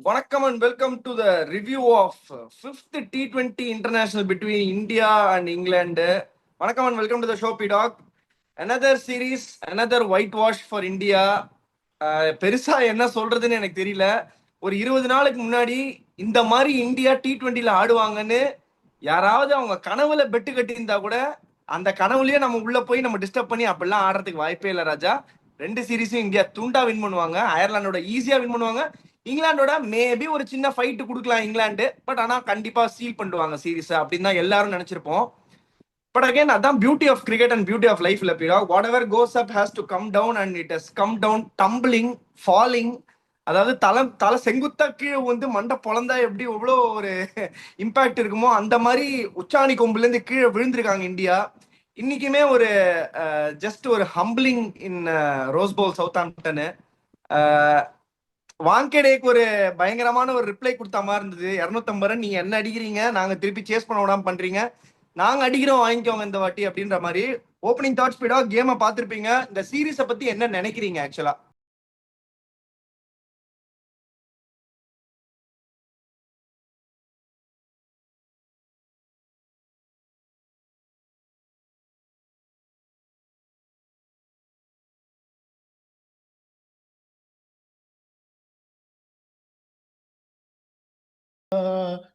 Vanakkam and welcome to the review of fifth T20 international between India and England. Vanakkam and welcome to the show, P-Dog. Another series, another whitewash for India. பெருசா என்ன சொல்றதுன்னு எனக்கு தெரியல. ஒரு 20 நாளுக்கு முன்னாடி இந்த மாதிரி இந்தியா T20ல ஆடுவாங்கன்னு யாராவது அவங்க கனவுல பெட்டு கட்டியிருந்தா கூட அந்த கனவுலயே நம்ம உள்ள போய் நம்ம டிஸ்டர்ப் பண்ணி அப்படிலாம் ஆடுறதுக்கு வாய்ப்பே இல்லை ராஜா. ரெண்டு சீரீஸும் இந்தியா துண்டா வின் பண்ணுவாங்க. அயர்லாண்டோட ஈஸியா வின் பண்ணுவாங்க. இங்கிலாண்டோட மேபி ஒரு சின்ன ஃபைட் கொடுக்கலாம் இங்கிலாந்து, பட் ஆனா கண்டிப்பா சீல் பண்ணுவாங்க சீரீஸ் அப்படின்னு தான் எல்லாரும் நினைச்சிருப்போம். பட் அகைன் அதான் beauty of cricket and beauty of லைஃப்ல பீடா. Whatever goes up has to come down and it has come down tumbling, falling. அதாவது தலை செங்குத்தா கீழே வந்து மண்டை பொழந்தா எப்படி எவ்வளோ ஒரு இம்பாக்ட் இருக்குமோ அந்த மாதிரி உச்சாணி கொம்புல இருந்து கீழே விழுந்திருக்காங்க இந்தியா. இன்னைக்குமே ஒரு ஜஸ்ட் ஒரு humbling in Rose Bowl Southampton. வாங்கேடேக்கு ஒரு பயங்கரமான ஒரு ரிப்ளை கொடுத்த மாதிரி இருந்தது. 250 ரன் நீங்க என்ன அடிக்கிறீங்க, நாங்க திருப்பி சேஸ் பண்ண விடாம பண்றீங்க, நாங்க அடிக்கிறோம் வாங்கிக்கோங்க இந்த வாட்டி அப்படின்ற மாதிரி. ஓப்பனிங் தாட் ஸ்பீடா கேமை பார்த்துருப்பீங்க. இந்த சீரீஸை பத்தி என்ன நினைக்கிறீங்க ஆக்சுவலா?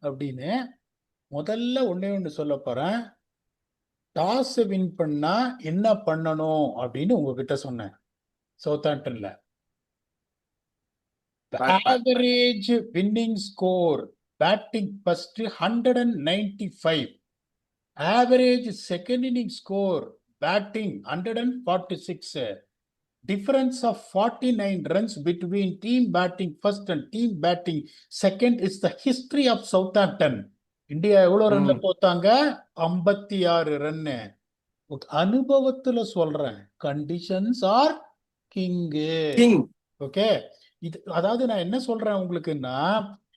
அப்படின்னு முதல்ல ஒன்னே ஒன்று சொல்ல போறேன். டாஸ் வின் பண்ணா என்ன பண்ணணும் அப்படின்னு உங்ககிட்ட சொன்னேன். சவுத்தாம்ப்டன்ல average winning score batting first 195, average second inning score batting 146, difference of 49 runs between team batting first and team batting second is the history of Southampton. India எவ்வளவு ரன்ல போத்தாங்க? 56 ரன்னு. அனுபவத்துல சொல்றேன், கண்டிஷன்ஸ் ஆர் கிங். ஓகே, இது அதாவது நான் என்ன சொல்றேன் உங்களுக்குன்னா,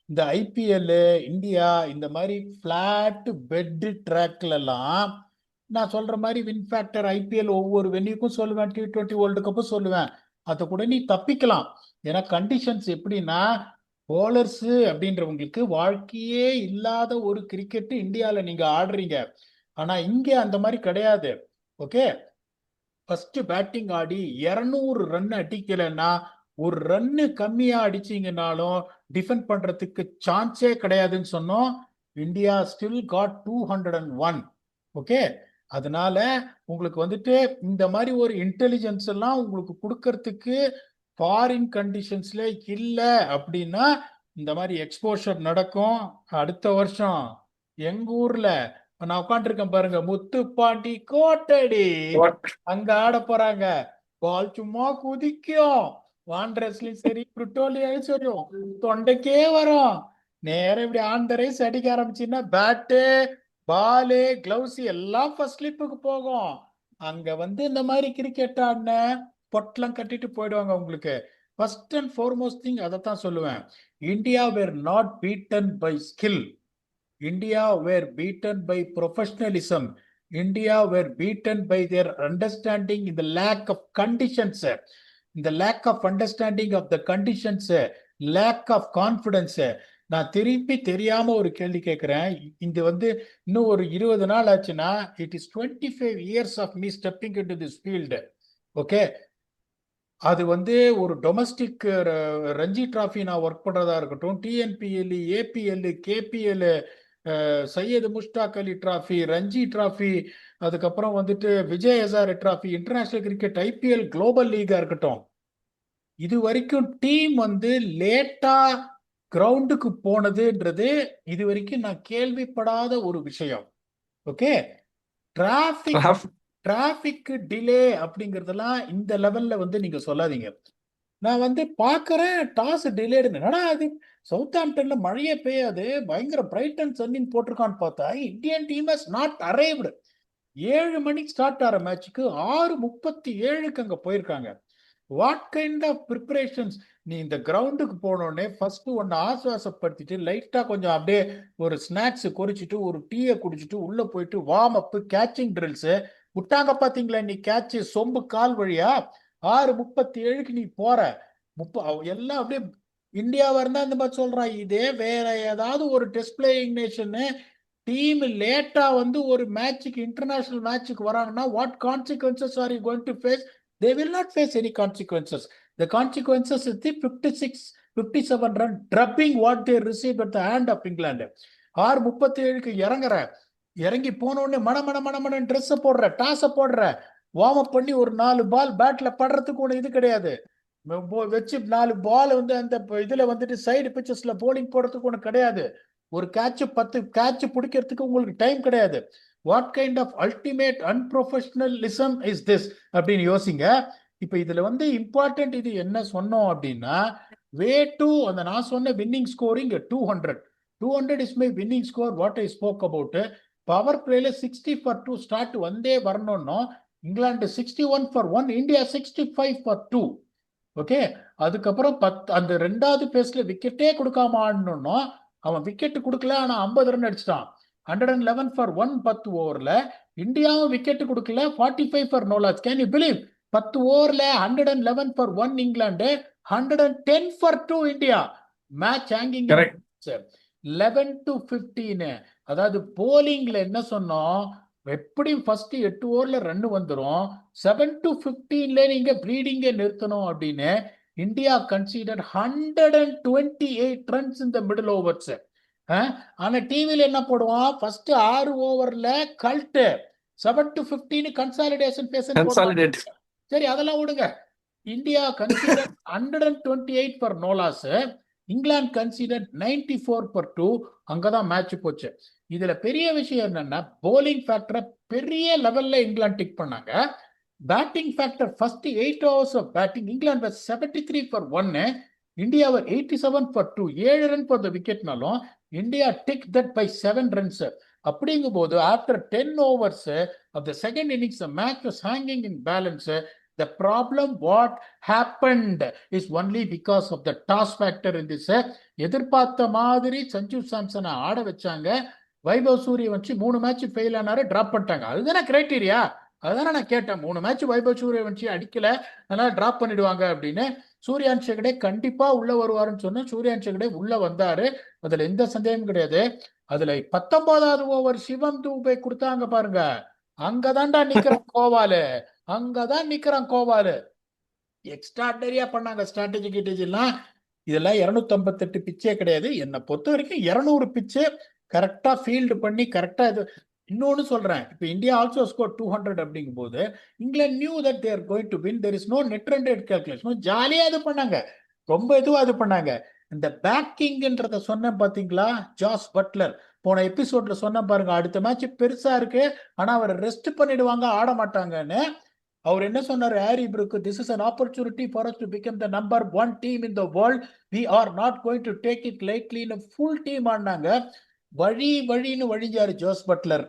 இந்த IPL India இந்த மாதிரி பிளாட் பெட் ட்ராக்ல எல்லாம் நான் சொல்ற மாதிரி வின் ஃபேக்டர் ஐபிஎல் ஒவ்வொரு வென்யூக்கும் சொல்லுவேன், T20 வேர்ல்டு கப்பும் சொல்லுவேன். அதை கூட நீ தப்பிக்கலாம். ஏன்னா கண்டிஷன்ஸ் எப்படின்னா, போலர்ஸ் அப்படின்றவங்களுக்கு வாழ்க்கையே இல்லாத ஒரு கிரிக்கெட் இந்தியாவில் நீங்க ஆடுறீங்க. ஆனா இங்க அந்த மாதிரி கிடையாது. ஓகே, ஃபர்ஸ்ட் பேட்டிங் ஆடி 200 ரன் அடிக்கலைன்னா, ஒரு ரன்னு கம்மியா அடிச்சீங்கன்னாலும் டிஃபெண்ட் பண்றதுக்கு சான்ஸே கிடையாதுன்னு சொன்னோம். India still God 201. ஓகே, அதனால உங்களுக்கு வந்துட்டு இந்த மாதிரி ஒரு இன்டெலிஜென்ஸ் எல்லாம் உங்களுக்கு கொடுக்கறதுக்கு ஃபாரின் கண்டிஷன்ஸ்ல இல்ல அப்படின்னா இந்த மாதிரி எக்ஸ்போஷர் நடக்கும். அடுத்த வருஷம் எங்க ஊர்ல நான் உட்காந்துருக்கேன் பாருங்க, முத்துப்பாண்டி கோட்டடி, அங்க ஆட போறாங்க. பால் சும்மா குதிக்கும், வாண்டரஸ்லயும் சரி பிரிட்டோலியாலும் சரி தொண்டைக்கே வரும். நேரம் இப்படி ஆன் த ரைஸ் அடிக்க ஆரம்பிச்சுன்னா பேட்டு பாலு கிளவுஸ் எல்லாம் ஃபர்ஸ்ட் ஸ்லிப்புக்கு போகும். அங்க வந்து இந்த மாதிரி கிரிக்கெட் ஆடின பொட்டெல்லாம் கட்டிட்டு போயிடுவாங்க உங்களுக்கு. ஃபர்ஸ்ட் அண்ட் ஃபார்மோஸ்ட் திங் அதைத்தான் சொல்லுவேன். India were not beaten by skill, India were beaten by professionalism, India were beaten by their understanding இந்த லேக் ஆஃப் கண்டிஷன்ஸ், இந்த lack of understanding of the conditions, lack of confidence. நான் திருப்பி தெரியாம ஒரு கேள்வி கேட்கிறேன். இது வந்து இன்னும் ஒரு 20 நாள் ஆச்சுன்னா it is 25 years of me stepping into this field. Okay, அது வந்து ஒரு டொமஸ்டிக் ரஞ்சி டிராஃபி நான் ஒர்க் பண்றதா இருக்கட்டும், TNPL, APL, KPL, Syed Mushtaq Ali trophy, Ranji trophy, அதுக்கப்புறம் வந்துட்டு Vijay Hazare trophy, international cricket, IPL, global லீகா இருக்கட்டும், இது வரைக்கும் டீம் வந்து லேட்டா கிரவுண்டுக்கு போனதுன்றது இது வரைக்கும் நான் கேள்விப்படாத ஒரு விஷயம். ஓகே, டிராபிக் டிலே அப்படிங்கறதெல்லாம் இந்த லெவல்ல வந்து நீங்க சொல்லாதீங்க. நான் வந்து பாக்குறேன் டாஸ் டிலேடு, என்னடா அது சவுத்தாம்ப்டன்ல மழையே பெய்யாது, பயங்கர பிரைட் அண்ட் சன்னின்னு போட்டிருக்கான்னு பார்த்தா Indian team has not arrived. 7 மணிக்கு ஸ்டார்ட் ஆகிற மேட்சுக்கு 6:37 அங்க போயிருக்காங்க. What kind of preparations? நீ இந்த கிரவுண்டுக்கு போனோடனே ஃபர்ஸ்ட் ஒன்னு ஆசுவாசப்படுத்திட்டு லைட்டா கொஞ்சம் அப்படியே ஒரு ஸ்நாக்ஸ் குறிச்சிட்டு ஒரு டீயை குடிச்சிட்டு உள்ள போயிட்டு வார்ம் அப், கேச்சிங் ட்ரில்ஸ் விட்டாங்க பாத்தீங்களா? நீ கேட்ச் சொம்பு கால் வழியா 6:37 நீ போற, எல்லாம் அப்படியே இந்தியாவா இருந்தா இந்த மாதிரி சொல்றான். இதே வேற ஏதாவது ஒரு டெஸ்ட் பிளேயிங் நேஷன் டீம் லேட்டா வந்து ஒரு மேட்சுக்கு இன்டர்நேஷனல் மேட்சுக்கு வராங்கன்னா what consequences are you going to face? They will not face any consequences. The consequences is the 57 run drubbing what they receive at the hand of England. 6:37க்கு இறங்கி போன உடனே மன ட்ரெஸ் போடுற, டாஸ போடுற, வார்ம் அப் பண்ணி ஒரு 4 பால் பேட்ல படுறதுக்கு ஒண்ணு இது கிடையாது. வச்சு 4 பால் வந்து அந்த இதுல வந்துட்டு சைடு பிச்சஸ்ல போலிங் போடுறதுக்கு ஒண்ணு கிடையாது. ஒரு கேட்ச் 10 கேட்ச் பிடிக்கிறதுக்கு உங்களுக்கு டைம் கிடையாது. What kind of ultimate unprofessionalism is this அப்படின்னு யோசிங்க. இப்ப இதுல வந்து இம்பார்ட்டன்ட் இது என்ன சொன்னோம் அப்படின்னா, வே டு அந்த நான் சொன்ன winning scoring 200 is my winning score. What I spoke about power பிளேல 60 for 2 ஸ்டார்ட் வந்தே வரணும்னோ England 61 for 1, India 65 for 2. Okay, அதுக்கப்புறம் அந்த ரெண்டாவது பேஸ்ல விக்கெட்டே கொடுக்காம ஆடணும்னோ அவன் விக்கெட் கொடுக்கல, ஆனா 50 ரன் அடிச்சிட்டான். 111 for 1 10 ஓவர்ல. இந்தியாவும் விக்கெட் கொடுக்கல, 45 for no loss. Can you believe? 10 ஓவர்ல 111 for 1 England, 110 for 2 India. Match hanging 11 to 15. அதாவது போலிங்ல என்ன சொன்னோம், எப்படியும் ஃபர்ஸ்ட் 8 ஓவர்ல ரன் வந்துரும், 7 to 15ல நீங்க ப்ளீடிங்க நிறுத்தணும் அப்படின்னு இந்தியா கன்சிடர் 128 ரன்ஸ் இந்த மிடில் ஓவர்ஸ். ஆனா டிவில என்ன போடுவான், ஃபர்ஸ்ட் 6 ஓவர்ல கல்ட், 7 to 15 கன்சாலிடேஷன் Consolidate. சரி அதெல்லாம் விடுங்க. India consider 128 for no loss, England consider 94 for 2. அங்கதான் மேட்ச் போச்சு. இதுல பெரிய விஷயம் என்னன்னா, போலிங் ஃபேக்டரை பெரிய லெவல்ல இங்கிலாந்து டிக் பண்ணாங்க. Batting factor first 8 hours of batting England 73 for 1, India 87 for 2. 7 run for the விக்கெட்னாலும் India tick that by 7 runs. அப்படிங்கும் போது after 10 overs of the second innings the match was hanging in balance. The problem what happened is only because of the toss factor in this. எதிர்பார்த்த மாதிரி சஞ்சு சாம்சனை ஆட வச்சாங்க. Vaibhav Suryavanshi 3 match fail ஆனாரு, drop பண்ணிட்டாங்க. அதுதானே கிரைட்டீரியா? அதுதானே நான் கேட்டேன். 3 மேட்ச் வைபவ் சூரியவன்ஷி அடிக்கல, அதனால டிராப் பண்ணிடுவாங்க அப்படின்னு. சூர்யான்ஷ் ஹெக்டே கண்டிப்பா உள்ள வருவாருன்னு சொன்னேன். சூர்யான்ஷ் ஹெக்டே உள்ள வந்தாரு, அதுல எந்த சந்தேகமும் கிடையாது. அதுல 19வது ஓவர் சிவம் தூபே கொடுத்தாங்க பாருங்க, அங்கதான்டா நிக்கிறான் கோவாலு, அங்கதான் நிக்கிறான் கோவாலு. எக்ஸ்ட்ராடரியா பண்ணாங்க ஸ்ட்ராட்டஜி கிட்டேஜ் எல்லாம். இதெல்லாம் 258 பிச்சே கிடையாது. என்னை பொறுத்த வரைக்கும் 200 பிச்சு கரெக்டா ஃபீல்டு பண்ணி கரெக்டா இது. இன்னொன்னு சொல்றேன், இப்ப இந்தியா ஆல்சோ ஸ்கோர் 200 அப்படிங்கும் போது England knew that they are going to win. There is no net run rate calculation. ஜாலியா இது பண்ணாங்க, ரொம்ப இதுவா இது பண்ணாங்க. இந்த பேக்கிங்ன்றத சொன்னேன் பாத்தீங்களா, ஜாஸ் பட்லர் போன எபிசோட்ல சொன்ன பாருங்க, அடுத்த மேட்ச் பெருசா இருக்கு ஆனா அவர் ரெஸ்ட் பண்ணிடுவாங்க, ஆட மாட்டாங்கன்னு. அவர் என்ன சொன்னார், Harry Brook, this is an opportunity for us to become the number 1 team in the world. We are not going to take it lightly. in a full team ஆனாங்க. வழின்னு வழிஞ்சாரு ஜோஸ் பட்லர்.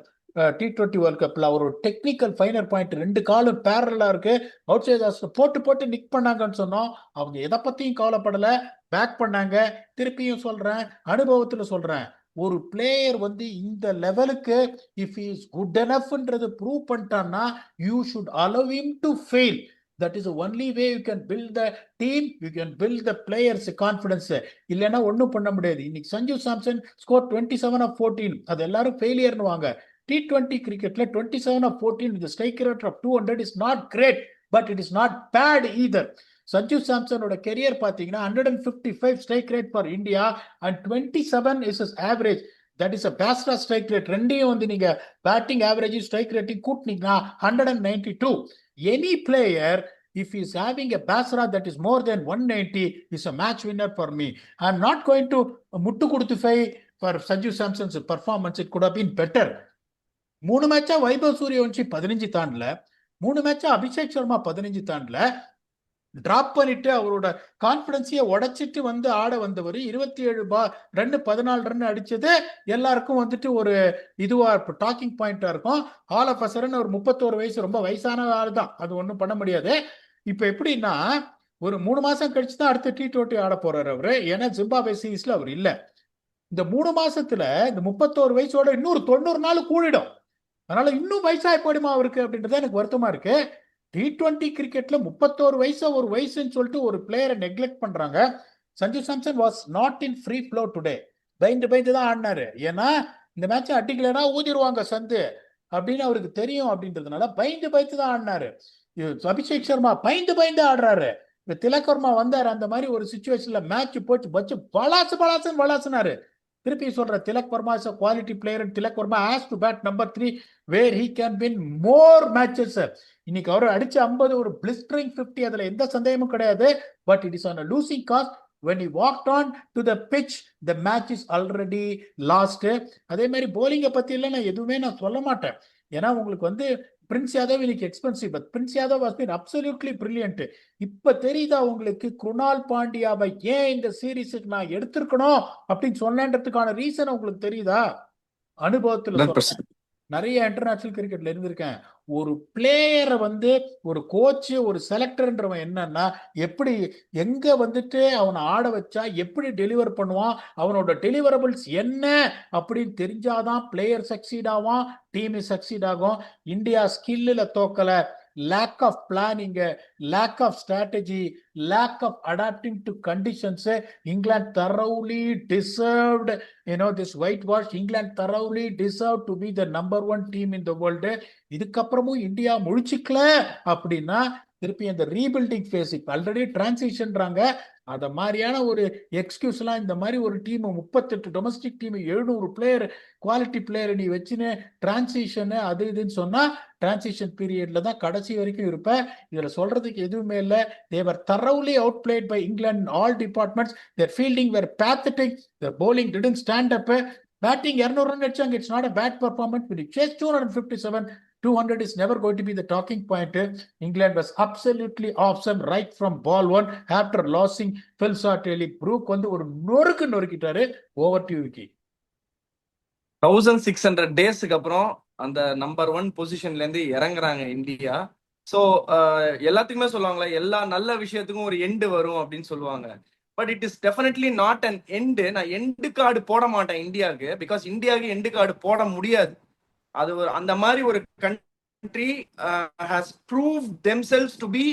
T20 வேர்ல்ட் கப்ல அவர் technical finer point 2 காலும் பேரலா இருக்கு, out side போட்டு நிக் பண்ணாங்கன்னு சொன்னோம். அவங்க எதை பத்தியும் கவலைப்படல, பேக் பண்ணாங்க. திருப்பியும் சொல்றேன், அனுபவத்துல சொல்றேன், ஒரு பிளேயர் வந்து இந்த லெவலுக்கு இஃப் ஹி இஸ் குட் எனஃப்ன்றது ப்ரூவ் பண்ணிட்டான்னா you should allow him to fail. That is the only way you can build the team, you can build the players confidence. இல்லைன்னா ஒன்றும் பண்ண முடியாது. இன்னைக்கு சஞ்சு சாம்சன் ஸ்கோர் 27 of 14, அது எல்லாரும் ஃபெயிலியர்னு வாங்க. T20 கிரிக்கெட்ல 27 of 14 with the strike rate of 200 is not great, but it is not bad either. Sanju சாம்சனோட கெரியர் பாத்தீங்கன்னா 155 strike rate for India and 27 is is average. That is a பேஸ்டா ஸ்ட்ரைக் ரேட். ரெண்டையும் வந்து நீங்க பேட்டிங் ஆவரேஜ் ஸ்ட்ரைக் ரேட்டிங் கூட்டினீங்கன்னா 192. Any player if he is having a basra that is more than 190 is a match winner for me. I am not going to muttu kudutufai for Sanju Samson's performance. It could have been better. 3 மேட்சா வைபவ் சூரியவன்ஷி 15 தாண்டல, 3 மேட்சா Abhishek Sharma 15 தாண்டல. Drop பண்ணிட்டு அவரோட கான்பிடன்ஸைய உடைச்சிட்டு வந்து ஆட வந்தவர் 27 run 14 run அடிச்சது எல்லாருக்கும் வந்துட்டு ஒரு இதுவா டாக்கிங் பாயிண்டா இருக்கும். ஆல் ஆஃப் அ சடன் ஒரு 31 வயசு, ரொம்ப வயசான ஆள் தான், அது ஒன்றும் பண்ண முடியாது. இப்ப எப்படின்னா ஒரு 3 மாசம் கழிச்சு தான் அடுத்த T20 ஆட போறாரு அவரு. ஏன்னா ஜிம்பாப்வே சீரீஸ்ல அவர் இல்ல. இந்த 3 மாசத்துல இந்த 31 வயசோட இன்னொரு 90 நாள் கூடிடும். அதனால இன்னும் வயசாகி போயிடுமா அவருக்கு அப்படின்றத எனக்கு வருத்தமா இருக்கு. T20 கிரிக்கெட்ல 31 வயசு ஒரு வயசுன்னு சொல்லிட்டு ஒரு பிளேயரை நெக்லெக்ட் பண்றாங்க. Sanju Samson was not in free flow today. பயந்து தான் ஆடினாரு. ஏன்னா இந்த மேட்ச் அடிக்கலைன்னா ஊதிடுவாங்க சந்து அப்படின்னு அவருக்கு தெரியும். அப்படின்றதுனால பயந்து தான் ஆடினாரு. அபிஷேக் சர்மா பயந்து ஆடுறாரு. இப்ப திலக் வர்மா வந்தாரு. அந்த மாதிரி ஒரு சுச்சுவேஷன்ல மேட்ச் போச்சு வச்சு வளாசுனாரு. திருப்பி சொல்ற, Tilak Varma is a quality player and Tilak Varma has to bat number 3 where he can win more matches. இன்னைக்கு அவர் அடிச்ச 50 ஒரு blistering 50, அதுல எந்த சந்தேகமும் கிடையாது. But it is on a losing cause. when he walked on to the pitch the match is already lost. அதே மாதிரி போலிங்க பத்தி எல்லாம் நான் எதுவுமே சொல்ல மாட்டேன். ஏன்னா உங்களுக்கு வந்து பிரின்ஸ் யாதவ் இன்னைக்கு expensive, but Prince Yadav was been absolutely brilliant. இப்ப தெரியுதா உங்களுக்கு குணால் பாண்டியாவை ஏன் இந்த சீரீஸுக்கு நான் எடுத்திருக்கணும் அப்படின்னு சொன்னேன்றதுக்கான ரீசன் உங்களுக்கு தெரியுதா? அனுபவத்துல சொல்றேன். நிறைய இன்டர்நேஷனல் கிரிக்கெட்ல இருந்திருக்கேன். ஒரு பிளேயரை வந்து ஒரு கோச் ஒரு செலக்டர்ன்றவன் என்னன்னா எப்படி எங்க வந்துட்டு அவனை ஆட வச்சா எப்படி டெலிவர் பண்ணுவான், அவனோட டெலிவரபிள்ஸ் என்ன அப்படின்னு தெரிஞ்சாதான் பிளேயர் சக்சீட் ஆவான், டீம் சக்சீட் ஆகும். இந்தியா ஸ்கில்ல தோக்கல, lack of planning, lack of strategy, lack of adapting to conditions. England thoroughly deserved, this whitewash. England thoroughly deserved to be the number 1 team in the world. இதுக்கப்புறமும் India முழிச்சுக்கல அப்படின்னா திருப்பி அந்த rebuilding face, இப்ப already டிரான்சிஷன்றாங்க. அத மாதிரியான ஒரு excuse எல்லாம் இந்த மாதிரி ஒரு team 38 domestic team 700 player quality player நீ வச்சுன்னு டிரான்சிஷன் அது இதுன்னு சொன்னா டிரான்சிஷன் பீரியட்ல தான் கடைசி வரைக்கும் இருப்ப. இதுல சொல்றதுக்கு எதுவுமே இல்லை. தேவர் thoroughly outplayed by England in all departments. Their fielding were pathetic. Their bowling didn't stand up. Batting 200 run அடிச்சாங்க. It's not a bad performance. When you chase 257, 200 is never going to be the talking point. England was absolutely awesome right from ball one after losing Phil Sartelli. Brook வந்து ஒரு நொறுக்கிட்டாரு. Over to Vicky. 1600 டேஸ்க்கு அப்புறம் அந்த number 1 பொசிஷன்ல இருந்து இறங்குறாங்க India. So எல்லாத்துக்குமே சொல்லுவாங்களே எல்லா நல்ல விஷயத்துக்கும் ஒரு எண்டு வரும் அப்படின்னு சொல்லுவாங்க. But it is definitely not an end. நான் எண்டு கார்டு போட மாட்டேன் இந்தியாவுக்கு. பிகாஸ் இந்தியாவுக்கு எண்டு கார்டு போட முடியாது. அது ஒரு அந்த மாதிரி ஒரு country has prove themselves to be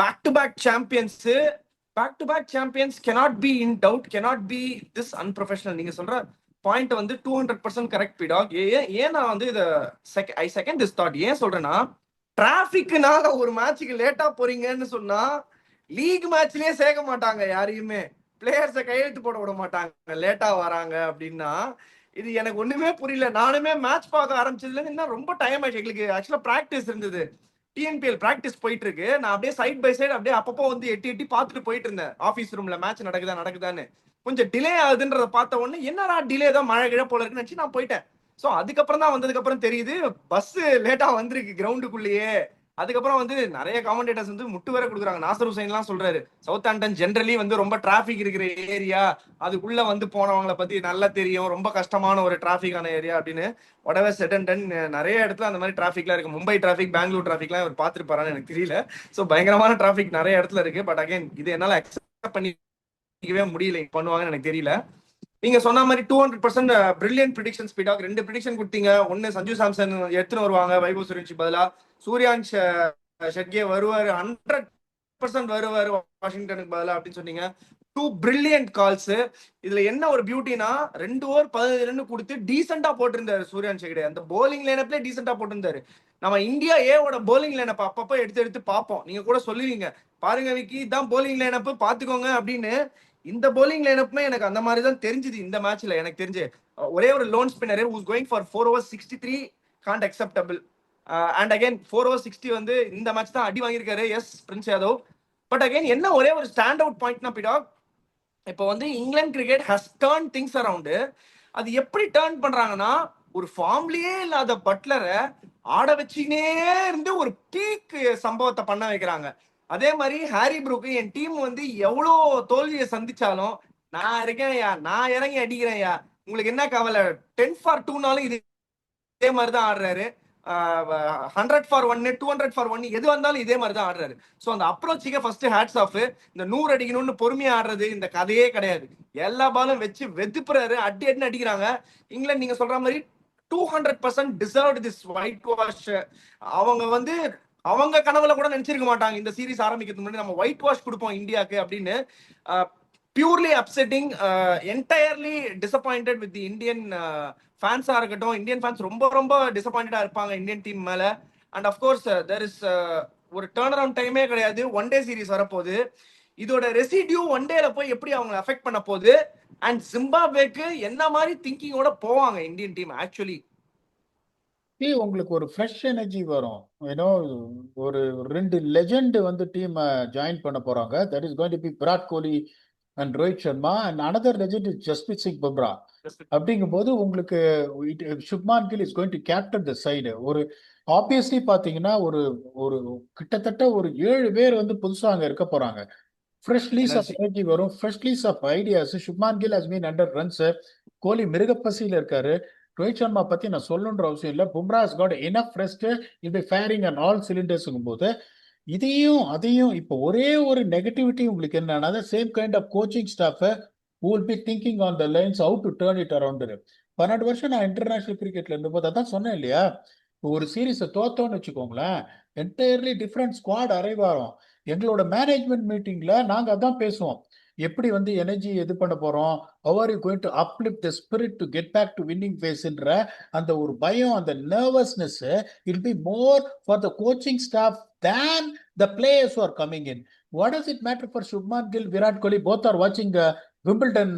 back to back champions. Back to back champions cannot be in doubt, cannot be this unprofessional. நீங்க சொல்ற பாயிண்ட் வந்து 200% கரெக்ட் பீடாக். ஏன் நான் வந்து இதை ஐ செகண்ட் திஸ் தாட் ஏன் சொல்றேன்னா, டிராபிக்னால ஒரு மேட்சுக்கு லேட்டா போறீங்கன்னு சொன்னா லீக் மேட்ச்லயே சேர்க்க மாட்டாங்க யாரையுமே. பிளேயர்ஸை கையெழுத்து போட விட மாட்டாங்க லேட்டா வராங்க அப்படின்னா. இது எனக்கு ஒண்ணுமே புரியல. நானுமே மேட்ச் பார்க்க ஆரம்பிச்சதுல இருந்து இன்னும் ரொம்ப டைம் ஆயிடுச்சு. எங்களுக்கு ஆக்சுவலா பிராக்டிஸ் இருந்தது, டிஎன்பிஎல் பிராக்டிஸ் போயிட்டு இருக்கு. நான் அப்படியே சைட் பை சைடு அப்படியே அப்பப்போ வந்து எட்டி பார்த்துட்டு போயிட்டு இருந்தேன் ஆஃபீஸ் ரூம்ல மேட்ச் நடக்குதான்னு. கொஞ்சம் டிலே ஆகுதுன்றத பார்த்த உடனே என்னடா டிலே தான் மழை கிழ போல இருக்குன்னு நினைச்சு நான் போயிட்டேன். ஸோ அதுக்கப்புறம் தான் வந்ததுக்கு அப்புறம் தெரியுது பஸ் லேட்டா வந்திருக்கு கிரவுண்டுக்குள்ளேயே. அதுக்கப்புறம் வந்து நிறைய காமெண்டேட்டர்ஸ் வந்து முட்டு வேற கொடுக்குறாங்க. நாசர் ஹுசைன்லாம் சொல்றாரு சவுத் ஆண்டன் ஜென்ரலி வந்து ரொம்ப டிராபிக் இருக்கிற ஏரியா, அதுக்குள்ள வந்து போனவங்களை பத்தி நல்லா தெரியும், ரொம்ப கஷ்டமான ஒரு டிராபிக்கான ஏரியா அப்படின்னு. whatever said and done, நிறைய இடத்துல அந்த மாதிரி டிராபிக்லாம் இருக்கு. மும்பை டிராபிக், பெங்களூர் டிராபிக்லாம் இவர் பார்த்துருப்பாரான்னு எனக்கு தெரியல. ஸோ பயங்கரமான டிராபிக் நிறைய இடத்துல இருக்கு. பட் அகைன் இது என்னால அக்செப்ட் பண்ணிக்கவே முடியல, பண்ணுவாங்கன்னு எனக்கு தெரியல. நீங்க சொன்ன மாதிரி 200% பிரில்லியன்ட் ப்ரிடிக்ஷன் ஸ்பீடாக 2 ப்ரிடிக்ஷன் கொடுத்தீங்க. ஒன்னு சஞ்சு சாம்சன் எடுத்துன்னு வருவாங்க வைபவ் சூரியவன்ஷி பதிலா, சூர்யான்ஷ் ஷெட்கே வருவாரு, 100% வருவாரு வாஷிங்டனுக்கு பதிலா அப்படின்னு சொன்னீங்க. 2 பிரில்லியன்ட் கால்ஸ். இதுல என்ன ஒரு பியூட்டினா 2 ஓவர் 15 ரன் கொடுத்து டீசெண்டா போட்டிருந்தாரு சூர்யான்ஷ் ஷெட்கே. அந்த போலிங் லைனப்ல டீசெண்டா போட்டிருந்தாரு. நம்ம இந்தியா ஏவோட போலிங் லைனப் அப்பப்போ எடுத்து பார்ப்போம். நீங்க கூட சொல்லுவீங்க பாருங்க விக்கி இதான் போலிங் லைனப் பாத்துக்கோங்க அப்படின்னு. இந்த போலிங் லைனப்மே எனக்கு அந்த மாதிரி தான் தெரிஞ்சுது இந்த மேட்ச்ல. எனக்கு தெரிஞ்சு ஒரே ஒரு lone spinner who's going for 4 overs 63 can't acceptable. And again 4 overs 60 வந்து இந்த மேட்ச் தான் அடி வாங்கியிருக்காரு. Yes Prince Yadav. But again என்ன ஒரே ஒரு ஸ்டாண்ட் அவுட் பாயிண்ட்னா பிடாக், இப்போ வந்து England cricket has turn things around. அது எப்படி டர்ன் பண்றாங்கன்னா, ஒரு ஃபார்ம்லயே இல்லாத பட்லரை ஆட வச்சுனே இருந்து ஒரு பீக் சம்பவத்தை பண்ண வைக்கிறாங்க. அதே மாதிரி ஹாரி ப்ரூக் என் டீம் வந்து எவ்வளோ தோல்வியை சந்திச்சாலும் நான் இருக்கேன்யா, நான் இறங்கி அடிக்கிறேன்யா, உங்களுக்கு என்ன கவலை, 10 for 2னாலும் இதே மாதிரி தான் ஆடுறாரு. 100 for 1, 200 for 1 எது வந்தாலும் இதே மாதிரி தான் ஆடுறாரு. ஸோ அந்த அப்ரோச்சுக்கே ஃபர்ஸ்ட் ஹேட்ஸ் ஆஃப். இந்த 100 அடிக்கணும்னு பொறுமையா ஆடுறது இந்த கதையே கிடையாது. எல்லா பாலும் வச்சு வெதுப்புறாரு, அடின்னு அடிக்கிறாங்க. இங்கிலாந்து நீங்க சொல்ற மாதிரி 200% டிசர்வ்ட் திஸ் ஒயிட் வாஷ். அவங்க வந்து அவங்க கனவுல கூட நினைச்சிருக்க மாட்டாங்க இந்த சீரீஸ் ஆரம்பிக்கிறதுக்கு முன்னாடி நம்ம ஒயிட் வாஷ் கொடுப்போம் இந்தியாவுக்கு அப்படின்னு. purely upsetting, entirely disappointed with the Indian fans ஆ இருக்கட்டும். இந்தியன் ஃபேன்ஸ் ரொம்ப ரொம்ப டிசப்பாயிண்டடா இருப்பாங்க இந்தியன் டீம் மேல. அண்ட் அஃப்கோர்ஸ் தேர் இஸ் ஒரு டேர்ன் அரவுண்ட் டைமே கிடையாது. ஒன் டே சீரிஸ் வரப்போகுது. இதோட ரெசிடியூ ஒன் டேல போய் எப்படி அவங்களை அஃபெக்ட் பண்ண போகுது, அண்ட் ஜிம்பாப்வேக்கு என்ன மாதிரி திங்கிங்கோட போவாங்க இந்தியன் டீம் ஆக்சுவலி? உங்களுக்கு ஒரு ஃப்ரெஷ் எனர்ஜி வரும். ஏன்னோ ஒரு ரெண்டு லெஜெண்ட் வந்து டீம் ஜாயின் பண்ண போறாங்க. That is going to be Virat Kohli and Rohit Sharma and another legend is Jasprit Singh Bumrah. அப்படிங்கும்போது உங்களுக்கு Shubman Gill is going to captain the side. ஒரு ஆப்வியஸ்லி பாத்தீங்கன்னா ஒரு ஒரு கிட்டத்தட்ட ஒரு 7 பேர் வந்து புதுசா அங்க இருக்க போறாங்க. ஃப்ரெஷ் லீஸ் ஆஃப் எனர்ஜி வரும், fresh lease of ideas. Shubman Gill has been under runs. Kohli மிருகப்பசியில இருக்காரு. ரோஹித் சர்மா பத்தி நான் சொல்லணுன்ற அவசியம் இல்லை. Bumrah has got enough rest, will be firing and all சிலிண்டர்ஸுங்கும் போது இதையும் அதையும் இப்போ ஒரே ஒரு நெகட்டிவிட்டி உங்களுக்கு என்னன்னா, same kind of coaching staff will be thinking on the lines how to turn it around. 12 வருஷம் நான் இன்டர்நேஷனல் கிரிக்கெட்ல இருந்தபோது அதான் சொன்னேன் இல்லையா, ஒரு சீரீஸை தோத்தோன்னு வச்சுக்கோங்களேன், என்டையர்லி டிஃப்ரெண்ட் ஸ்குவாட் அரைவ் ஆகும். எங்களோட மேனேஜ்மெண்ட் மீட்டிங்ல நாங்க அதான் பேசுவோம். எப்படி வந்து எனர்ஜி இது பண்ண போறோம், how are you going to uplift the spirit to get back to winning phase-ன்ற அந்த ஒரு பயம், அந்த nervousness it will be more for the coaching staff than the players who are coming in. What does it matter for Shubman Gill, Virat Kohli? Both are watching Wimbledon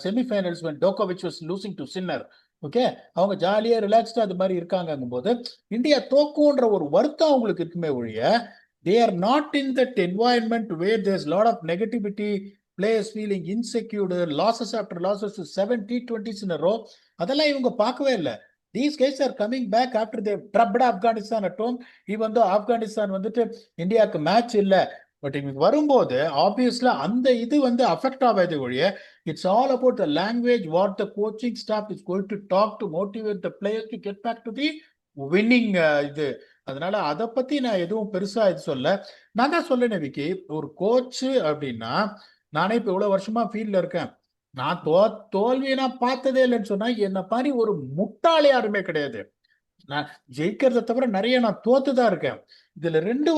semi-finals when Djokovic was losing to Sinner. Okay, அவங்க ஜாலியா ரிலாக்ஸ்டா அது மாதிரி இருக்காங்கும் போது India தோக்குன்ற ஒரு வருத்தம் அவங்களுக்கு இருக்குமே ஒழிய, they are not in that environment where there's lot of negativity, players feeling insecure, losses after losses, 7 T20s in a row. அதெல்லாம் இவங்க பார்க்கவே இல்லை. These guys are coming back after they drubbed Afghanistan at home. even though Afghanistan வந்துட்டு இந்தியாவுக்கு match இல்லை, but இங்க வரும்போது ஆப்வியஸ்லா அந்த இது வந்து அஃபெக்ட் ஆகாது ஒழிய, it's all about the language what the coaching staff is going to talk to motivate the players to get back to the winning இது. அதனால அதை பத்தி நான் எதுவும் பெருசா இது சொல்ல. நான் தான் சொல்லேன் விக்கி, ஒரு கோச் அப்படின்னா, நானே இப்ப இவ்வளவு வருஷமா ஃபீல்ட்ல இருக்கேன், நான் தோல்வியை நான் பார்த்ததே இல்லைன்னு சொன்னா என்ன மாதிரி ஒரு முட்டாள் யாருமே கிடையாது. நான் ஜெயிக்கிறத தவிர நிறைய நான் தோத்துதான் இருக்கேன். இதுல 2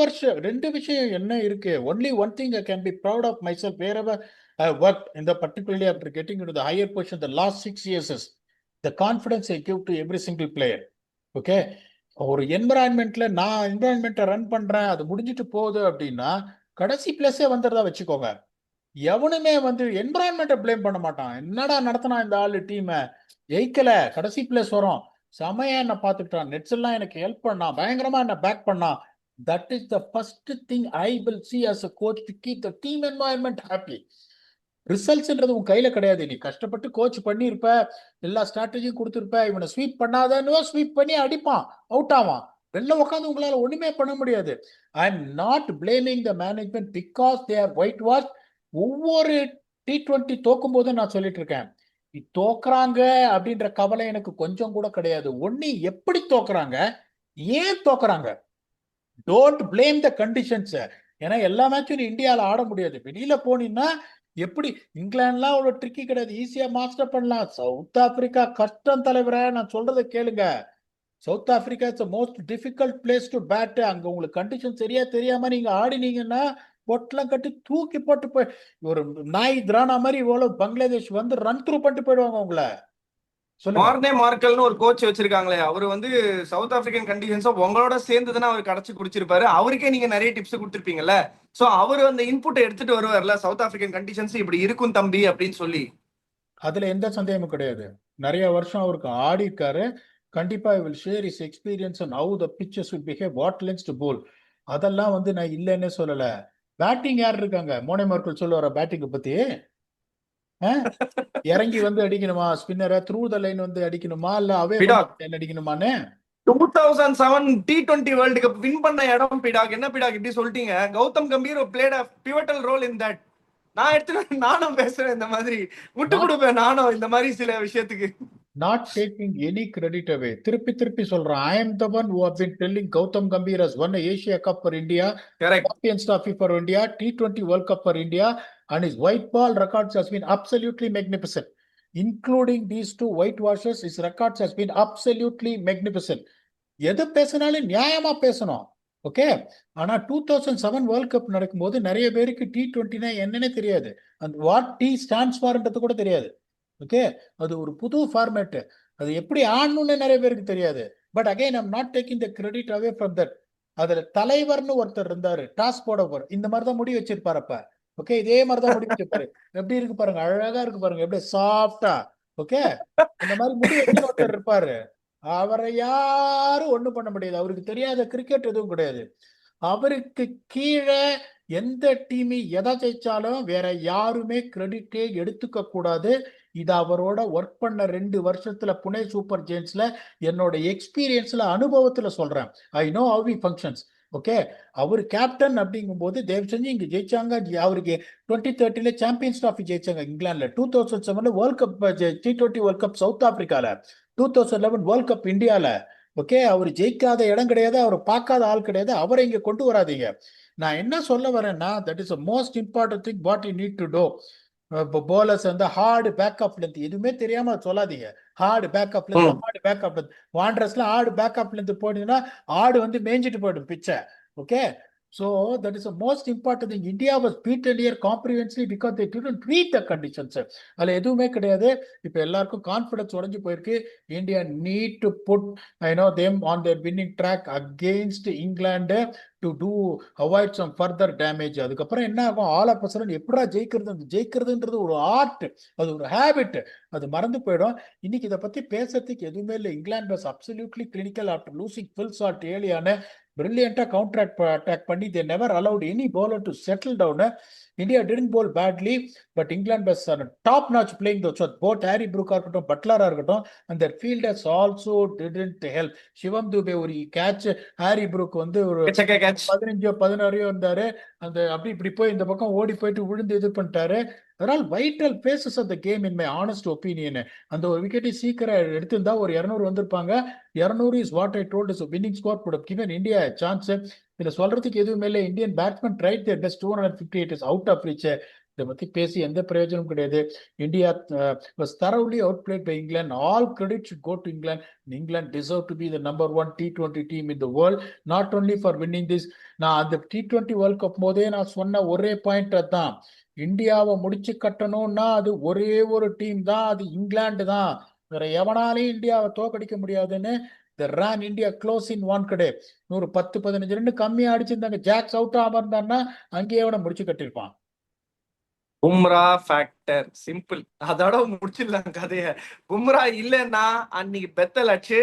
விஷயம் என்ன இருக்கு. Only one thing I can be proud of myself wherever I work in the particularly after getting into the higher position the last 6 years is the confidence I give to every single player. Okay, ஒரு என்விரான்மெண்ட்ல நான் என்விரான்மெண்ட்டை run பண்றேன், அது முடிஞ்சிட்டு போகுது அப்படின்னா கடைசி பிளேஸே வந்துடுறதா வச்சுக்கோங்க. எவனுமே வந்து என்விரான்மெண்ட்டை பிளேம் பண்ண மாட்டான். என்னடா நடத்தினா இந்த ஆளு டீமை, ஜெயிக்கல, கடைசி பிளேஸ் வரும், செமையா என்ன பார்த்துட்டான், நெட்ஸ் எல்லாம் எனக்கு ஹெல்ப் பண்ணான், பயங்கரமா என்ன பேக் பண்ணான். That is the first thing I will see as a coach to keep the team environment happy. ரிசல்ட்ஸ்ன்றது உன் கையில கிடையாது. நீ கஷ்டப்பட்டு கோச் பண்ணியிருப்ப, எல்லா ஸ்ட்ராட்டஜியும் கொடுத்துருப்ப, இவனை ஸ்வீப் பண்ணாதன்னு ஸ்வீப் பண்ணி அடிப்பான், அவுட் ஆவான், வெளில உட்காந்து உங்களால ஒண்ணுமே பண்ண முடியாது. I am not blaming the management because they are white wash. ஒவ்வொரு T20 தோக்கும் போதும் நான் சொல்லிட்டு இருக்கேன், தோக்குறாங்க அப்படின்ற கவலை எனக்கு கொஞ்சம் கூட கிடையாது. ஒண்ணு எப்படி தோக்குறாங்க, ஏன் தோக்குறாங்க, டோன்ட் பிளேம் த கண்டிஷன்ஸ். ஏன்னா எல்லா மேட்சும் இந்தியாவில் ஆட முடியாது. வெளியில போனீங்கன்னா எப்படி, இங்கிலாந்துலாம் அவ்வளவு ட்ரிக்கி கிடையாது, ஈஸியா மாஸ்டர் பண்ணலாம். சவுத் ஆப்பிரிக்கா கஷ்டம் தலைவரா, நான் சொல்றதை கேளுங்க. South Africa is most difficult place to bat. அங்க உங்களுக்கு கண்டிஷன் சரியா தெரியாம நீங்க ஆடினீங்கன்னா பொட்டெல்லாம் கட்டி தூக்கி போட்டு போய் ஒரு நாய் திரானா மாதிரி இவ்வளவு பங்களாதேஷ் வந்து ரன் த்ரூ பண்ணிட்டு போயிடுவாங்க உங்களை. மார்னே மார்க்கல்னு ஒரு கோச் வச்சிருக்காங்களே, அவர் வந்து சவுத் ஆப்பிரிக்கன் கண்டிஷன்ஸோ உங்களோட சேர்ந்து தானே அவர் கடைச்சு குடிச்சிருப்பாரு. அவருக்கே நீங்க நிறைய டிப்ஸ் கொடுத்துருப்பீங்கல்ல. சோ அவர் அந்த இன்புட்டை எடுத்துட்டு வருவார்ல, சவுத் ஆப்பிரிக்கன் கண்டிஷன்ஸ் இப்படி இருக்கும் தம்பி அப்படின்னு சொல்லி. அதுல எந்த சந்தேகமும் கிடையாது. நிறைய வருஷம் அவருக்கு ஆடி இருக்காரு. கண்டிப்பா I will share his experience on how the pitches will behave, what lengths to bowl. அதெல்லாம் வந்து நான் இல்லைன்னே சொல்லல. பேட்டிங் யார் இருக்காங்க, மோனே மார்க்கல் சொல்லுவார பேட்டிங் பத்தி, இறங்கி வந்து அடிக்கணுமா, ஸ்பின்னரை த்ரூ த லைன் வந்து அடிக்கணுமா, இல்ல அவே அடிக்கணுமான்னு. 2007 T20 வேர்ல்டு கப் வின் பண்ண இடம் பிடாக். என்ன பிடாக் இப்படி சொல்லிட்டீங்க? Gautam Gambhir played a pivotal role in that. நான் எடுத்து நானும் பேசுறேன் இந்த மாதிரி, விட்டு கொடுப்பேன் நானும் இந்த மாதிரி சில விஷயத்துக்கு. Not taking any credit away. திருப்பி சொல்றேன், I am the one who have been telling Gautam Gambhir has won a Asia Cup for India, Champions Trophy for India, T20 World Cup for India, and his white ball records has been absolutely magnificent. Including these 2 whitewashes, his records has been absolutely magnificent. எது பேசினாலும் நியாயமா பேசணும். Okay. ஆனா 2007 world cup நடக்கும்போது நிறைய பேருக்கு T20னா என்னன்னே தெரியாது. அந்த வாட் டி ஸ்டாண்ட்ஸ் ஃபார்ன்றது கூட தெரியாது. ஓகே. அது ஒரு புது ஃபார்மேட். அது எப்படி ஆடணும்னு நிறைய பேருக்கு தெரியாது. But again I'm not taking the credit away from that. அதுல தலைவர்னு ஒருத்தர் இருந்தாரு, டாஸ் போட போற இந்த மாதிரி தான் முடி வச்சிருப்பாரு அப்ப. ஓகே, இதே மாதிரி தான் முடி வச்சிருப்பாரு. எப்படி இருக்கு பாருங்க, அழகா இருக்கு பாருங்க, எப்படி சாஃப்டா. ஓகே, அந்த மாதிரி முடி வச்சுன்னு ஒருத்தர் இருப்பாரு. அவரை யாரும் ஒண்ணும் பண்ண முடியாது. அவருக்கு தெரியாத கிரிக்கெட் எதுவும் கிடையாது. அவருக்கு கீழே எந்த டீம் எதை ஜெயிச்சாலும் வேற யாருமே கிரெடிட்டே எடுத்துக்க கூடாது. இது அவரோட ஒர்க் பண்ண 2 வருஷத்துல புனே சூப்பர் ஜெயின்ஸ்ல என்னோட எக்ஸ்பீரியன்ஸ்ல அனுபவத்துல சொல்றேன். I know how he functions. Okay, அவர் கேப்டன் அப்படிங்கும் போது தயவு செஞ்சு இங்க ஜெயிச்சாங்க. அவருக்கு 2013 சாம்பியன்ஸ் டிராஃபி ஜெயிச்சாங்க இங்கிலாந்துல. 2007 world cup T20 world cup South ஆப்பிரிக்கால. 2011 வேர்ல்ட் கப் இந்தியால. ஓகே, அவர் ஜெயிக்காத இடம் கிடையாது, அவர் பார்க்காத ஆள் கிடையாது. அவரை இங்க கொண்டு வராதீங்க. நான் என்ன சொல்ல வரேன்னா, that is most important thing what you need to do. Bowlers வந்து ஹார்டு பேக்கப்ல இருந்து எதுவுமே தெரியாம சொல்லாதீங்க. ஹார்டு பேக்கப்ல இருந்து, ஹார்டு பேக்கப்ல இருந்து வாண்டர்ஸ்ல ஹார்டு பேக்கப்ல இருந்து போனீங்கன்னா ஆடு வந்து மேய்ஞ்சிட்டு போயிடும் பிச்சை. Okay, so that is the most important thing. India was beaten here comprehensively because they didn't read the conditions. அதுல எதுவுமே கிடையாது. இப்ப எல்லாருக்கும் கான்பிடன்ஸ் உடைஞ்சு போயிருக்கு. India need to put them on their winning track against England to do avoid some further damage. அதுக்கப்புறம் என்ன ஆகும், ஆல் ஆஃப் சடன் எப்படா ஜெயிக்கிறதுன்றது ஒரு ஆர்ட், அது ஒரு ஹேபிட், அது மறந்து போயிடும். இன்னைக்கு இதை பத்தி பேசுறதுக்கு எதுவுமே இல்லை. England was absolutely clinical after losing full shot ஏர்லியான brilliant counter attack பண்ணி they never allowed any bowler to settle down. India didn't bowl badly, but England was top notch playing though. So both Harry Brook இருக்கட்டும், பட்லரா இருக்கட்டும், and their fielders also didn't help. சிவம் துபே ஒரு catch, Harry Brook வந்து ஒரு 15-16 இருந்தாரு. அந்த அப்படி இப்படி போய் இந்த பக்கம் ஓடி போயிட்டு விழுந்து இது பண்ணிட்டாரு. அதனால் vital phases of the game in my honest opinion. அந்த ஒரு விக்கெட்டை சீக்கிரம் எடுத்திருந்தா ஒரு 200 வந்திருப்பாங்க. 200 is what I told is winning score could have given India a chance. இதுல சொல்றதுக்கு எதுவுமே இல்லை. Indian batsman tried their best. 258 is out of reach. இதை பத்தி பேசி எந்த பிரயோஜனமும் கிடையாது. India was thoroughly outplayed by England. All credit should go to England. England deserve to be the number 1 T20 team in the world, not only for winning this. நான் அந்த T20 world cup போதே நான் சொன்ன ஒரே point தான், இந்தியாவை முடிச்சு கட்டணும்னா அது ஒரே ஒரு டீம் தான், அது இங்கிலாந்து தான். வேற எவனாலையும் இந்தியாவை தோக்கடிக்க முடியாதுன்னு ran India close in one கடை. 10-15 ரன் கம்மியா அடிச்சிருந்தாங்க. ஜாக்ஸ் அவுட் ஆகாம இருந்தான்னா அங்கேயே அவனை முடிச்சு கட்டிருப்பான். பும்ரா ஃபேக்டர் சிம்பிள், அதோட முடிச்சிடலாம் கதைய. பும்ரா இல்லைன்னா அன்னைக்கு பெத்தல் அடிச்சு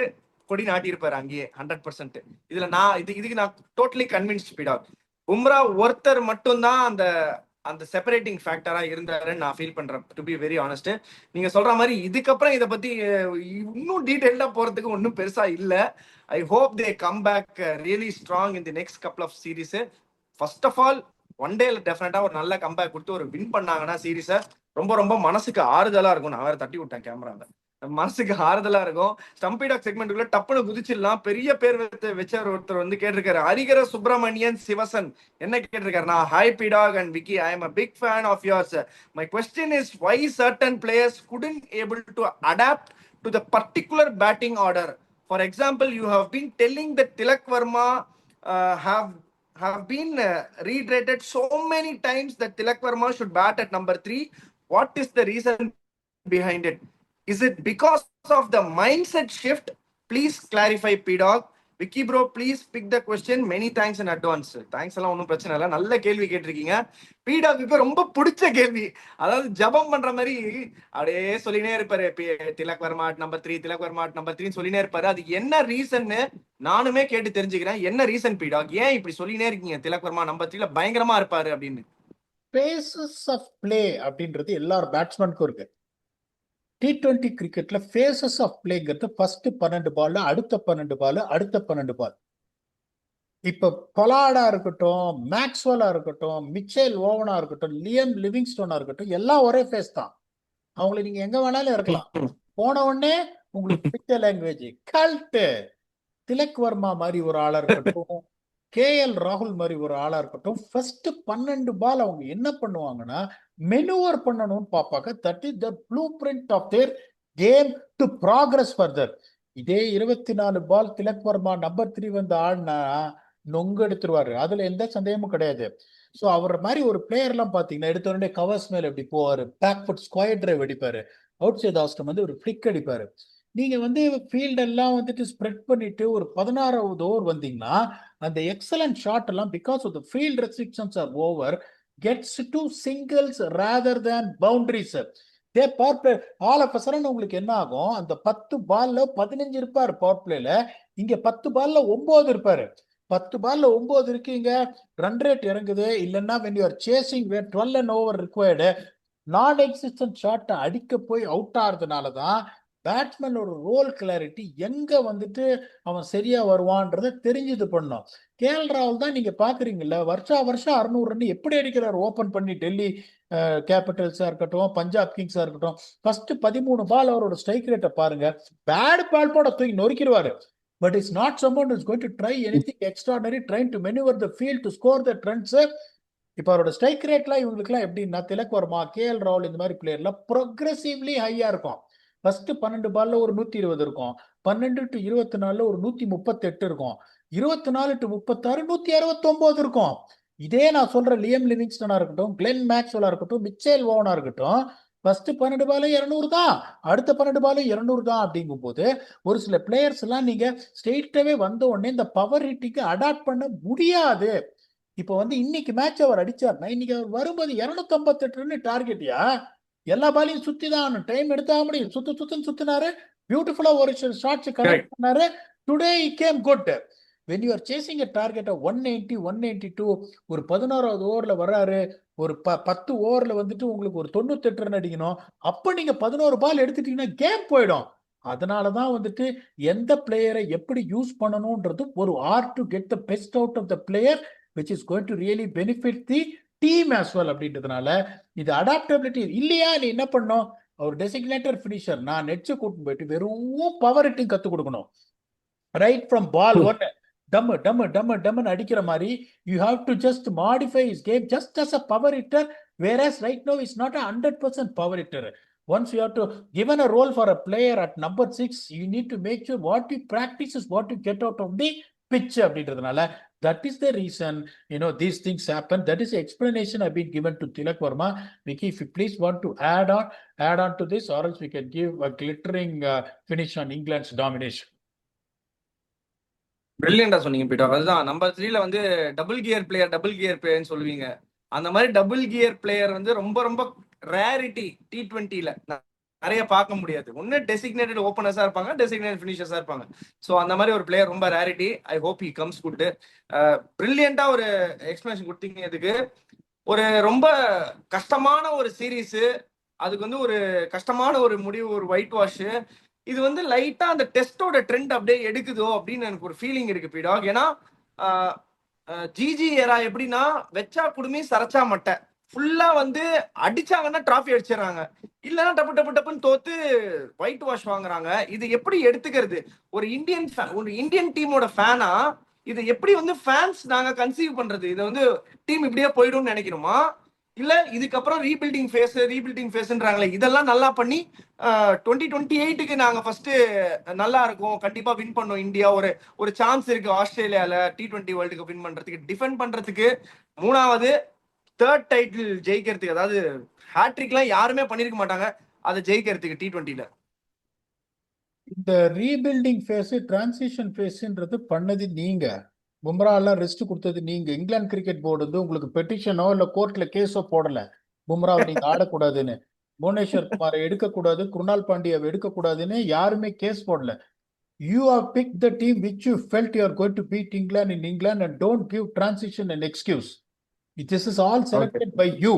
கொடி நாட்டியிருப்பாரு அங்கேயே 100%. இதுல நான் இதுக்கு நான் டோட்டலி கன்வின்ஸ்ட் பீடா. பும்ரா ஒருத்தர் மட்டும்தான் அந்த அந்த செப்பரேட்டிங் ஃபேக்டரா இருந்தாருன்னு நான் ஃபீல் பண்றேன், டு பி வெரி ஆனஸ்ட். நீங்க சொல்ற மாதிரி இதுக்கப்புறம் இதை பத்தி இன்னும் டீடைல்டா போறதுக்கு ஒன்றும் பெருசா இல்ல. I hope they come back really strong in the next couple of series. First of all one டேல டெஃபினட்டா ஒரு நல்ல கம்பேக் கொடுத்து ஒரு வின் பண்ணாங்கன்னா சீரீஸை ரொம்ப ரொம்ப மனசுக்கு ஆறுதலா இருக்கும். நான் வேற தட்டி விட்டேன் கேமரால, மனசுக்கு ஆறுதலா இருக்கும். ஸ்டம்பி டாக் செக்மெண்ட்டுக்குள்ள டப்புன்னு குதிச்சிடலாம். பெரிய பேர் வச்ச ஒருத்தர் வந்து கேட்டிருக்காரு, ஹரிகர சுப்பிரமணியன் சிவசன் என்ன கேட்டிருக்காருன்னா, ஹாய் பிடாக் and Vicky, I am a big fan of yours. My question is why certain players couldn't able to adapt to the particular batting order. For example, you have been telling that Tilak Verma have been reiterated so many times that Tilak Verma should bat at number 3. What is the reason behind it? Is it because of the mindset shift? Please clarify, P-Dog. Vicky bro, please pick the question. Many thanks in advance. Thanks எல்லாம் ஒன்றும் பிரச்சனை இல்லை, நல்ல கேள்வி கேட்டிருக்கீங்க. P-Dog ரொம்ப பிடிச்ச கேள்வி. அதாவது ஜபம் பண்ற மாதிரி அப்படியே சொல்லினே இருப்பாரு, திலக் வர்மா நம்பர் 3, திலக் வர்மா நம்பர் 3 சொல்லினே இருப்பாரு. அது என்ன ரீசன் நானுமே கேட்டு தெரிஞ்சுக்கிறேன். என்ன ரீசன் P-Dog, ஏன் இப்படி சொல்லினே இருக்கீங்க திலக் வர்மா நம்பர் 3ல பயங்கரமா இருப்பாரு அப்படின்னு? பேசஸ் ஆஃப் பிளே அப்படின்றது எல்லாரும் பேட்ஸ்மேனுக்கும் இருக்கு. T20 கிரிக்கெட்ல ஃபேசஸ் ஆஃப் பிளேங்கிறது ஃபர்ஸ்ட் 12 பால், அடுத்த 12 பால், அடுத்த 12 பால். இப்ப பொலார்டா இருக்கட்டும், மேக்ஸ்வெல்லா இருக்கட்டும், மிச்சேல் ஓவனா இருக்கட்டும், லியம் லிவிங்ஸ்டோனா இருக்கட்டும், எல்லாம் ஒரே ஃபேஸ் தான். அவங்களை நீங்க எங்க வேணாலும் இருக்கலாம். போன உடனே உங்களுக்கு பிக்ச லாங்குவேஜ் கல்ட். திலக் வர்மா மாதிரி ஒரு ஆளா இருக்கட்டும், KL ராகுல் மாதிரி ஒரு ஆளா இருக்கட்டும், ஃபர்ஸ்ட் 12 பால் அவங்க என்ன பண்ணுவாங்கன்னா மெனுவர் பண்ணணும்னு பார்ப்பாங்க. That is the blueprint of their game to progress further. இதே 24 பால் திலக் வர்மா நம்பர் 3 வந்து ஆடினா நொங்கு எடுத்துருவாரு. அதுல எந்த சந்தேகமும் கிடையாது. சோ அவர் மாதிரி ஒரு பிளேயர் எல்லாம் பாத்தீங்கன்னா எடுத்த உடனே கவர்ஸ் மேல எப்படி போவாரு, பேக் ஃபுட் ஸ்கொயர் டிரைவ் அடிப்பாரு, அவுட் சைட் ஆஸ்டம் வந்து ஒரு ஃபிளிக் அடிப்பாரு. நீங்க வந்து ஃபீல்ட் எல்லாம் வந்துட்டு ஸ்ப்ரெட் பண்ணிட்டு ஒரு 16வது ஓவர் வந்தீங்கன்னா அந்த எக்ஸலன்ட் ஷாட் எல்லாம் because of the field restrictions are over gets to singles rather than boundaries. They power play all of a sudden உங்களுக்கு என்ன ஆகும், அந்த 10 பால்ல 15 இருப்பாரு பவர் பிளேல, இங்க 10 பால்ல 9 இருப்பாரு. 10 பால்ல 9 இருக்கீங்க, ரன் ரேட் இறங்குது. இல்லைன்னா when you are chasing where 12 and over required, நான் எக்ஸிஸ்டன்ட் ஷாட் அடிக்க போய் அவுட் ஆறதுனாலதான் பேட்ஸ்மேனோட ரோல் கிளாரிட்டி எங்க வந்துட்டு அவன் சரியா வருவான்றத தெரிஞ்சது பண்ணும். கேஎல் ராகுல் தான் நீங்க பாக்குறீங்கல்ல, வருஷம் 600 ரன் எப்படி அடிக்கிறார் ஓபன் பண்ணி டெல்லி கேபிட்டல்ஸா இருக்கட்டும், பஞ்சாப் கிங்ஸா இருக்கட்டும். ஃபர்ஸ்ட் 13 பால் அவரோட ஸ்ட்ரைக் ரேட்டை பாருங்க, பேட் பால் போட தூக்கி நொறுக்கிடுவாரு. But it's not someone who's going to try anything extraordinary, trying to maneuver the field to score the runs. இப்ப அவரோட ஸ்ட்ரைக் ரேட்லாம் இவங்களுக்குலாம் எப்படின்னா, திலக் வர்மா, கேஎல் ராகுல் இந்த மாதிரி பிளேயர்ல ப்ரோக்ரெசிவ்லி ஹையா இருக்கும். ஃபர்ஸ்ட் 12 பால்ல ஒரு 120 இருக்கும், 12 to 24 ஒரு 138 இருக்கும், 24 to 36 169 இருக்கும். இதே நான் சொல்ற லியம் லிவிங்ஸ்டனா இருக்கட்டும், கிளென் மேக்ஸ்வெல்லா இருக்கட்டும், மிச்சேல் வார்னா இருக்கட்டும், ஃபர்ஸ்ட் 12 பால் 200 தான், அடுத்த 12 பால் 200 தான். அப்படிங்கும் போது ஒரு சில பிளேயர்ஸ் எல்லாம் நீங்க ஸ்ட்ரெயிட்டாவே வந்த உடனே இந்த பவர் ஹிட்டிங்க்கு அடாப்ட் பண்ண முடியாது. இப்போ வந்து இன்னைக்கு மேட்ச் அவர் அடிச்சார்னா இன்னைக்கு அவர் வரும்போது 258 ரன் டார்கெட்யா, எல்லா பாலையும் சுத்தி தான் டைம் எடுத்தா முடியும், சுத்தினாரு, பியூட்டிஃபுல்லா ஒரு ஷாட்ஸ் கனெக்ட் பண்ணாரு. Today he came good. when you are chasing a target of 190 192, ஒரு 11வது ஓவர்ல வர்றாரு, ஒரு 10 ஓவர்ல வந்துட்டு உங்களுக்கு ஒரு 98 ரன் அடிக்கணும். அப்ப நீங்க 11 பால் எடுத்துட்டீங்கன்னா கேம் போயிடும். அதனாலதான் வந்துட்டு எந்த பிளேயரை எப்படி யூஸ் பண்ணணும்ன்றது ஒரு art to get the best out of the player which is going to really benefit the team as well. அப்படின்றதுனால இது அடாப்டபிலிட்டி இல்லையா, நீ என்ன பண்ணும், ஒரு டெசிக்னேட்டர் ஃபினிஷர் நான் நெட்ஸ் கூட்டு போயிட்டு வெறும் பவர் ஹிட்டிங் கத்து கொடுக்கணும். ரைட் ஃப்ரம் பால் ஒன் டம்மு அடிக்கிற மாதிரி you have to just modify his game just as a power hitter, whereas right now is not a 100% power hitter. Once you have to given a role for a player at number 6, you need to make sure what you practice is what you get out of the pitch. அப்படின்றதுனால that is the reason these things happen. That is the explanation I've been given to Tilak Verma. Vicky, if you please want to add on to this, or else we can give a glittering finish on England's domination. பிரில்லியண்டா சொன்னீங்க Peter. அதுதான் number 3ல வந்து double gear பிளேயர்னு சொல்லுவீங்க. அந்த மாதிரி double gear player வந்து ரொம்ப ரொம்ப rarity T20ல நிறைய பார்க்க முடியாது. ஒன்னு டெசிக்னேட்டட் ஓப்பனர்ஸா இருப்பாங்க, டெசிக்னேட்டட் ஃபினிஷர்ஸா இருப்பாங்க. ஸோ அந்த மாதிரி ஒரு பிளேயர் ரொம்ப rarity. I hope he comes good. பிரில்லியண்டா ஒரு எக்ஸ்பிளனேஷன் கொடுத்தீங்க. இதுக்கு ஒரு ரொம்ப கஷ்டமான ஒரு சீரீஸ், அதுக்கு வந்து ஒரு கஷ்டமான ஒரு முடிவு, ஒரு ஒயிட் வாஷ். இது வந்து லைட்டா அந்த டெஸ்டோட ட்ரெண்ட் அப்படியே எடுக்குதோ அப்படின்னு எனக்கு ஒரு ஃபீலிங் இருக்கு பீடாக். ஏன்னா ஜிஜி ஏரா எப்படின்னா வெச்சா குடுமி சரச்சா மட்டை, ஃபுல்லா வந்து அடிச்சாங்கன்னா டிராஃபி அடிச்சிடறாங்க, இல்லைன்னா டப்புன்னு தோத்து ஒயிட் வாஷ் வாங்குறாங்க. இது எப்படி எடுத்துக்கிறது ஒரு இந்தியன் டீமோட ஃபேனா? இது எப்படி வந்து ஃபேன்ஸ் நாங்க கன்சீவ் பண்றது? இது வந்து டீம் இப்படியே போயிடும்னு நினைக்கணுமா, இல்ல இதுக்கப்புறம் ரீபில்டிங் ஃபேஸ்ன்றாங்களே, இதெல்லாம் நல்லா பண்ணி 2028க்கு நாங்க ஃபர்ஸ்ட் நல்லா இருக்கும், கண்டிப்பா வின் பண்ணோம் இந்தியா, ஒரு சான்ஸ் இருக்கு ஆஸ்திரேலியால T20 வேர்ல்டு கப் வின் பண்றதுக்கு, டிஃபெண்ட் பண்றதுக்கு, 3வது 3rd டைட்டில் ஜெயிக்கிறதுக்கு, அதாவது ஹேட்ரிக்லாம் யாருமே பண்ணிருக்க மாட்டாங்க, அதை ஜெயிக்கிறதுக்கு T20ல. இந்த ரீபில்டிங் ஃபேஸ், டிரான்சிஷன் ஃபேஸ்ன்றது பண்ணது நீங்க, பும்ரா எல்லாம் ரெஸ்ட் கொடுத்தது நீங்க. இங்கிலாந்து கிரிக்கெட் போர்டு வந்து உங்களுக்கு பெட்டிஷனோ இல்ல கோர்ட்ல கேஸோ போடல பும்ராவை நீங்க ஆடக்கூடாதுன்னு, புவனேஸ்வர் குமாரை எடுக்கக்கூடாது, குருணால் பாண்டியாவை எடுக்கக்கூடாதுன்னு யாருமே கேஸ் போடல. You have picked the team which you felt you are going to beat England in England, and don't give transition an excuse. This is all selected by you,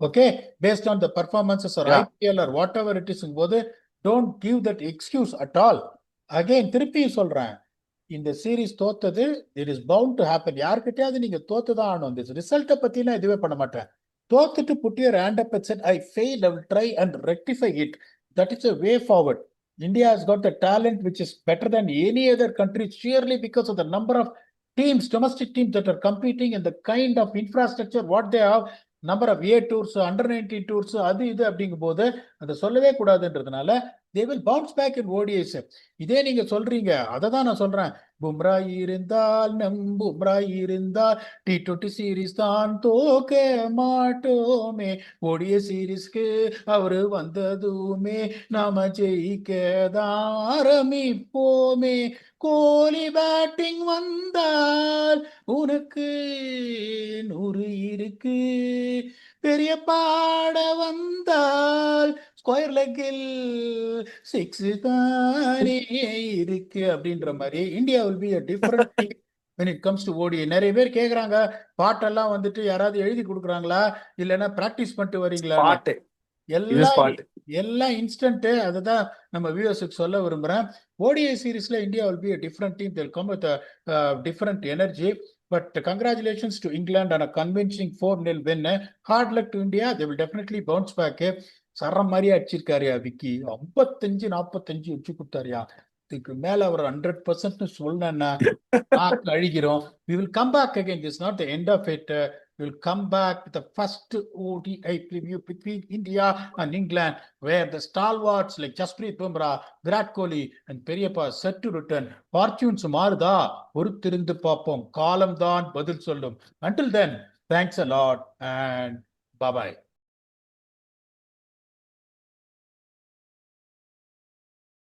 okay, based on the performances or IPL or whatever it is. Don't give that excuse at all. Again திருப்பி சொல்றேன், இந்த series தோத்தது it is bound to happen. யார்கிட்டயாவது நீங்க தோத்துதான் ஆகணும். இந்த ரிசல்ட்டை பத்தி நான் இதுவே பண்ண மாட்டேன். தோத்துட்டு put your hand up and said I failed, I will try and rectify it. That is a way forward. India has got the talent which is better than any other country, sheerly because of the number of teams, domestic teams that are competing, and the kind of infrastructure what they have. Number of A tours, under 19 tours, அது இது அப்படிங்கும் போது அதை சொல்லவே கூடாதுன்றதுனால they will bounce back in ODIs. இதே நீங்க சொல்றீங்க, அதை தான் நான் சொல்றேன். பும்ரா இருந்தால் பும்ரா இருந்தால் T20 சீரீஸ் தான் தோக்க மாட்டோமே, ஓடிய சீரீஸ்க்கு அவரு வந்ததுமே நாம ஜெயிக்கதான் ஆரம்பிப்போமே, கோலி பேட்டிங் வந்தால் உனக்கு 100 இருக்கு, பெரிய பாட வந்தால் ஸ்கொயர் லெக்கில் 6 தானே இருக்கு அப்படின்ற மாதிரி India will be a different team when it comes to ODI. நிறைய பேர் கேக்குறாங்க, பாட்டெல்லாம் வந்துட்டு யாராவது எழுதி கொடுக்குறாங்களா இல்லைன்னா பிராக்டிஸ் பண்ணிட்டு வரீங்களா? ஸ்பாட் இது எல்லாம் ஸ்பாட். எல்லாம் இன்ஸ்டன்ட். அதுதான் நம்ம வியூவர்ஸுக்கு சொல்ல விரும்புறேன். ODI சீரீஸ்ல India will be a different team. They'll come with a different energy. But congratulations to England on a convincing 4-0 win. Hard luck to India. They will definitely bounce back. சரம் மாதிரி அடிச்சிருக்காருயா விக்கி, 55-45 வச்சு கொடுத்தாருயா. இதுக்கு மேல அவர் 100% சொல்லணும்னா அழிக்கிறோம். We will come back again. This is not the end of it. We will come back with the first ODI preview between India and England, where the stalwarts like Jasprit Bumrah, Virat Kohli and Periyappa are set to return. Fortunes மாறுதா, பொறுத்திருந்து பார்ப்போம், காலம்தான் பதில் சொல்லும். Until then, thanks a lot and bye-bye.